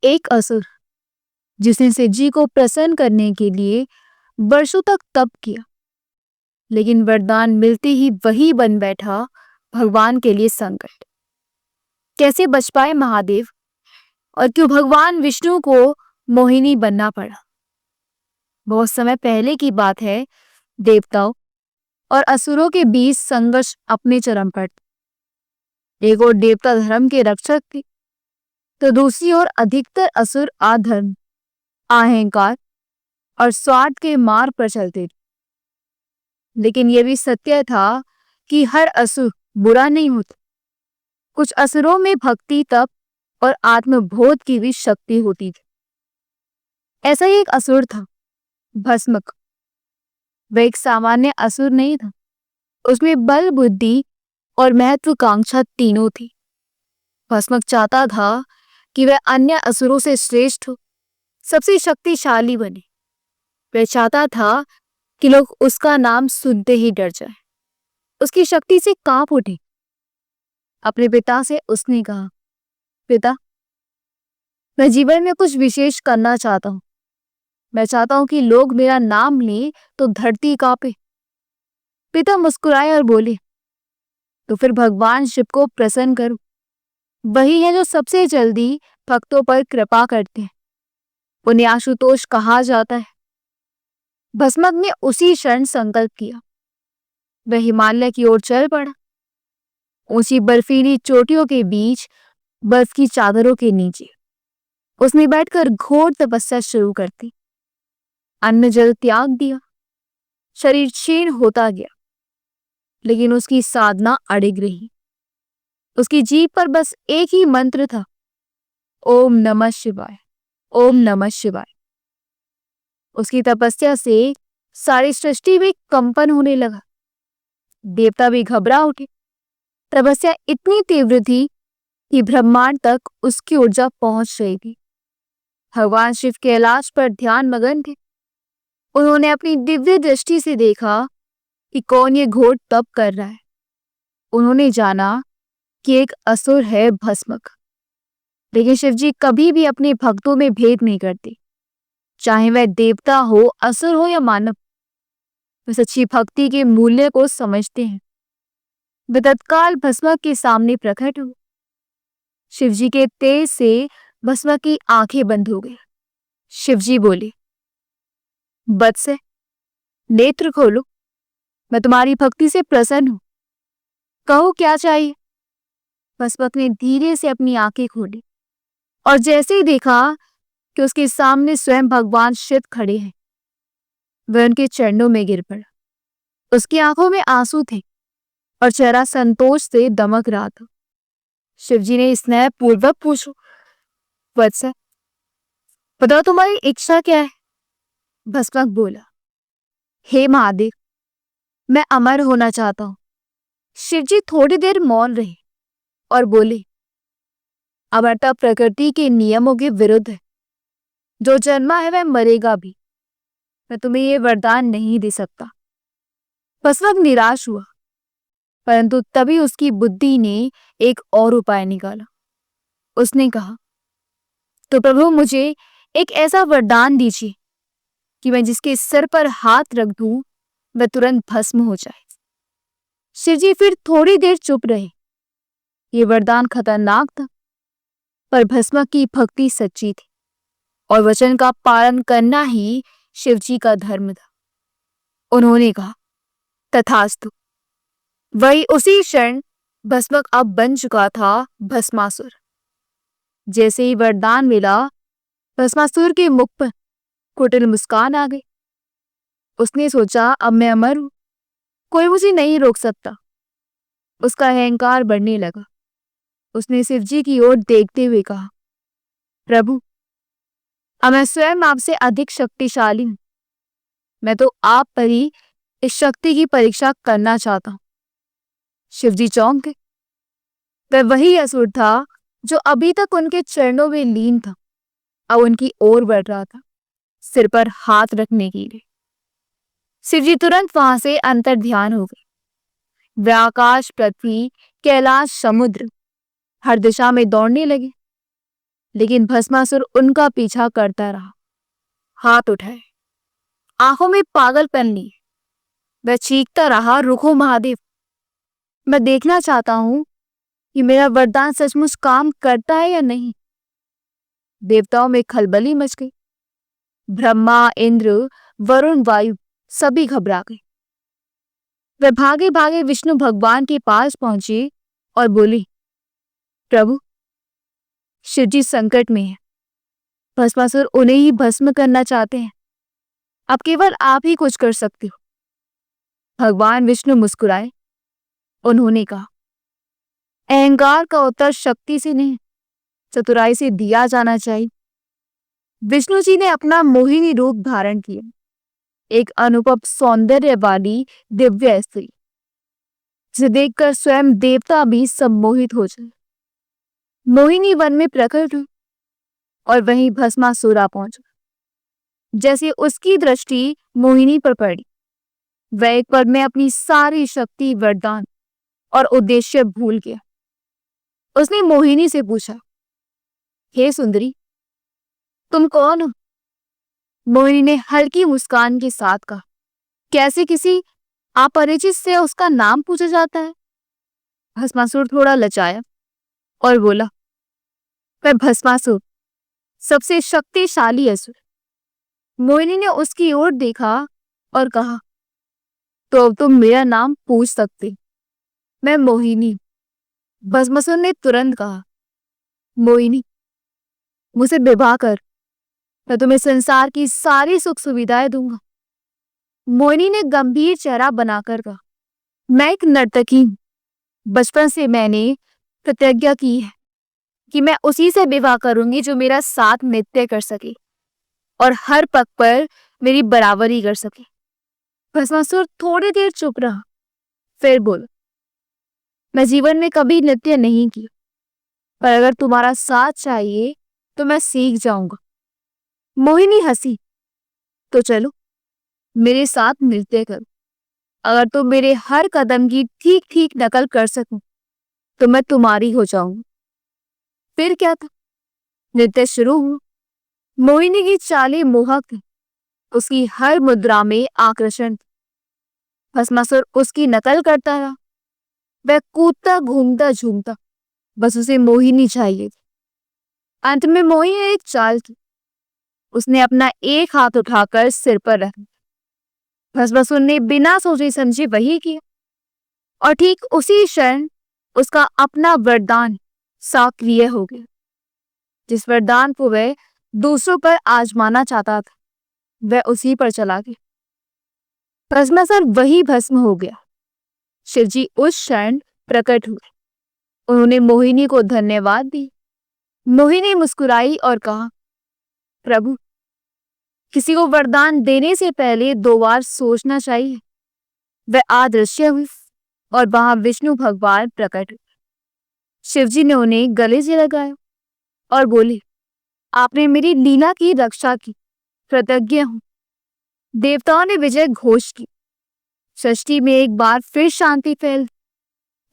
एक असुर जिसने शिव जी को प्रसन्न करने के लिए वर्षों तक तप किया, लेकिन वरदान मिलते ही वही बन बैठा भगवान के लिए संकट। कैसे बच पाए महादेव, और क्यों भगवान विष्णु को मोहिनी बनना पड़ा? बहुत समय पहले की बात है। देवताओं और असुरों के बीच संघर्ष अपने चरम पर था। एक और देवता धर्म के रक्षक थे, तो दूसरी ओर अधिकतर असुर अधर्म, अहंकार और स्वार्थ के मार्ग पर चलते थे। लेकिन यह भी सत्य था कि हर असुर बुरा नहीं होता। कुछ असुरों में भक्ति, तप और आत्मबोध की भी शक्ति होती थी। ऐसा ही एक असुर था, भस्मक। वह एक सामान्य असुर नहीं था। उसमें बल, बुद्धि और महत्वाकांक्षा तीनों थी। भस्मक चाहता था कि वह अन्य असुरों से श्रेष्ठ हो, सबसे शक्तिशाली बने। वह चाहता था कि लोग उसका नाम सुनते ही डर जाएं, उसकी शक्ति से कांप उठे। अपने पिता से उसने कहा, पिता, मैं जीवन में कुछ विशेष करना चाहता हूं। मैं चाहता हूं कि लोग मेरा नाम लें तो धरती कांपे। पिता मुस्कुराए और बोले, तो फिर भगवान शिव को प्रसन्न करो। वही है जो सबसे जल्दी भक्तों पर कृपा करते हैं। उन्हें आशुतोष कहा जाता है। भस्मक ने उसी क्षण संकल्प किया। वह हिमालय की ओर चल पड़ा। ऊंची बर्फीली चोटियों के बीच, बर्फ की चादरों के नीचे उसने बैठकर घोर तपस्या शुरू कर दी। अन्न जल त्याग दिया। शरीर क्षीण होता गया, लेकिन उसकी साधना अडिग रही। उसकी जीभ पर बस एक ही मंत्र था, ओम नमः शिवाय, ओम नमः शिवाय। उसकी तपस्या से सारी सृष्टि में कंपन होने लगा। देवता भी घबरा उठे। तपस्या इतनी तीव्र थी कि ब्रह्मांड तक उसकी ऊर्जा पहुंच रही थी। भगवान शिव कैलाश पर ध्यान मगन थे। उन्होंने अपनी दिव्य दृष्टि से देखा कि कौन ये घोर तप कर रहा है। उन्होंने जाना कि एक असुर है, भस्मक। लेकिन शिवजी कभी भी अपने भक्तों में भेद नहीं करते, चाहे वह देवता हो, असुर हो या मानव। वे सच्ची भक्ति के मूल्य को समझते हैं। वे तत्काल भस्मक के सामने प्रकट हुए। शिवजी के तेज से भस्मक की आंखें बंद हो गई। शिवजी बोले, वत्स, नेत्र खोलो, मैं तुम्हारी भक्ति से प्रसन्न हूं। कहो क्या चाहिए? भस्मक ने धीरे से अपनी आंखें खोली और जैसे ही देखा कि उसके सामने स्वयं भगवान शिव खड़े हैं, वह उनके चरणों में गिर पड़ा। उसकी आंखों में आंसू थे और चेहरा संतोष से दमक रहा था। शिवजी ने स्नेह पूर्वक पूछा, वत्स, बताओ तुम्हारी इच्छा क्या है? भस्मक बोला, हे महादेव, मैं अमर होना चाहता हूं। शिवजी थोड़ी देर मौन रहे और बोले, अमरता प्रकृति के नियमों के विरुद्ध है। जो जन्मा है वह मरेगा भी। मैं तुम्हें यह वरदान नहीं दे सकता। भस्मक निराश हुआ, परंतु तभी उसकी बुद्धि ने एक और उपाय निकाला। उसने कहा, तो प्रभु, मुझे एक ऐसा वरदान दीजिए कि मैं जिसके सिर पर हाथ रख दूं वह तुरंत भस्म हो जाए। शिवजी फिर थोड़ी देर चुप रहे। ये वरदान खतरनाक था, पर भस्मक की भक्ति सच्ची थी और वचन का पालन करना ही शिवजी का धर्म था। उन्होंने कहा, तथास्तु। वही उसी क्षण भस्मक अब बन चुका था भस्मासुर। जैसे ही वरदान मिला, भस्मासुर के मुख पर कुटिल मुस्कान आ गई। उसने सोचा, अब मैं अमर हूं, कोई मुझे नहीं रोक सकता। उसका अहंकार बढ़ने लगा। उसने शिवजी की ओर देखते हुए कहा, प्रभु, अब मैं स्वयं आपसे अधिक शक्तिशाली हूं। मैं तो आप पर ही इस शक्ति की परीक्षा करना चाहता हूं। शिवजी चौंक गए। वह वही असुर था जो अभी तक उनके चरणों में लीन था, अब उनकी ओर बढ़ रहा था, सिर पर हाथ रखने के लिए। शिवजी तुरंत वहां से अंतर ध्यान हो गए। वे आकाश, पृथ्वी, कैलाश, समुद्र हर दिशा में दौड़ने लगे। लेकिन भस्मासुर उनका पीछा करता रहा। हाथ उठाए, आंखों में पागलपन ली, वह चीखता रहा, रुको महादेव, मैं देखना चाहता हूं कि मेरा वरदान सचमुच काम करता है या नहीं। देवताओं में खलबली मच गई। ब्रह्मा, इंद्र, वरुण, वायु सभी घबरा गए। वे भागे भागे विष्णु भगवान के पास पहुंचे और बोली, प्रभु, शिवजी संकट में है। भस्मासुर उन्हें ही भस्म करना चाहते हैं। अब केवल आप ही कुछ कर सकते हो। भगवान विष्णु मुस्कुराए। उन्होंने कहा, अहंकार का उत्तर शक्ति से नहीं, चतुराई से दिया जाना चाहिए। विष्णु जी ने अपना मोहिनी रूप धारण किया, एक अनुभव सौंदर्य वाली दिव्य स्त्री, जिसे देखकर स्वयं देवता भी सम्मोहित हो जाए। मोहिनी वन में प्रकट हुई और वहीं भस्मासुर पहुंचा। जैसे उसकी दृष्टि मोहिनी पर पड़ी, वह एक पल में अपनी सारी शक्ति, वरदान और उद्देश्य भूल गया। उसने मोहिनी से पूछा, हे सुंदरी, तुम कौन हो? मोहिनी ने हल्की मुस्कान के साथ कहा, कैसे किसी अपरिचित से उसका नाम पूछा जाता है? भस्मासुर थोड़ा लजाया और बोला, मैं भस्मासुर, सबसे शक्तिशाली असुर। मोहिनी ने उसकी ओर देखा और कहा, तो अब तुम मेरा नाम पूछ सकते, मैं मोहिनी। भस्मासुर ने तुरंत कहा, मोहिनी, मुझसे विवाह कर, मैं तुम्हें संसार की सारी सुख सुविधाएं दूंगा। मोहिनी ने गंभीर चेहरा बनाकर कहा, मैं एक नर्तकी हूं। बचपन से मैंने प्रतिज्ञा की है कि मैं उसी से विवाह करूंगी जो मेरा साथ नृत्य कर सके और हर पग पर मेरी बराबरी कर सके। भस्मासुर थोड़ी देर चुप रहा, फिर बोला, मैं जीवन में कभी नृत्य नहीं किया, पर अगर तुम्हारा साथ चाहिए तो मैं सीख जाऊंगा। मोहिनी हंसी, तो चलो मेरे साथ नृत्य करो। अगर तुम मेरे हर कदम की ठीक ठीक नकल कर सको तो मैं तुम्हारी हो जाऊंगी। फिर क्या था, नृत्य शुरू हुआ। मोहिनी की चालें मोहक थी, उसकी हर मुद्रा में आकर्षण था। भस्मासुर उसकी नकल करता रहा। वह कूदता, घूमता, झूमता, बस उसे मोहिनी चाहिए थी। अंत में मोहिनी ने एक चाल की, उसने अपना एक हाथ उठाकर सिर पर रख दिया। भस्मासुर ने बिना सोचे समझे वही किया और ठीक उसी क्षण उसका अपना वरदान सक्रिय हो गया। जिस वरदान को वह दूसरों पर आजमाना चाहता था, वह उसी पर चला गया। भस्मासुर वही भस्म हो गया। शिवजी उस क्षण प्रकट हुए। उन्होंने मोहिनी को धन्यवाद दी। मोहिनी मुस्कुराई और कहा, प्रभु, किसी को वरदान देने से पहले 2 बार सोचना चाहिए। वह अदृश्य हुई और वहां विष्णु भगवान प्रकट हुए। शिवजी ने उन्हें गले से लगाया और बोले, आपने मेरी लीला की रक्षा की, कृतज्ञ हूं। देवताओं ने विजय घोष की। सृष्टि में एक बार फिर शांति फैल।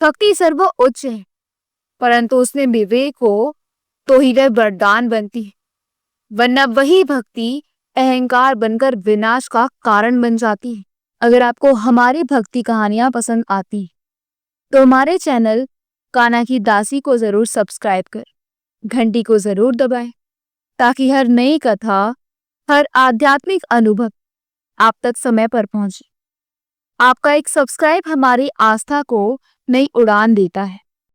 भक्ति सर्वोच्च है, परंतु उसमें विवेक हो तो ही वह वरदान बनती है, वरना वही भक्ति अहंकार बनकर विनाश का कारण बन जाती है। अगर आपको हमारी भक्ति कहानियां पसंद आती हैं, तो हमारे चैनल कान्हा की दासी को जरूर सब्सक्राइब कर, घंटी को जरूर दबाएं, ताकि हर नई कथा, हर आध्यात्मिक अनुभव आप तक समय पर पहुंचे। आपका एक सब्सक्राइब हमारी आस्था को नई उड़ान देता है।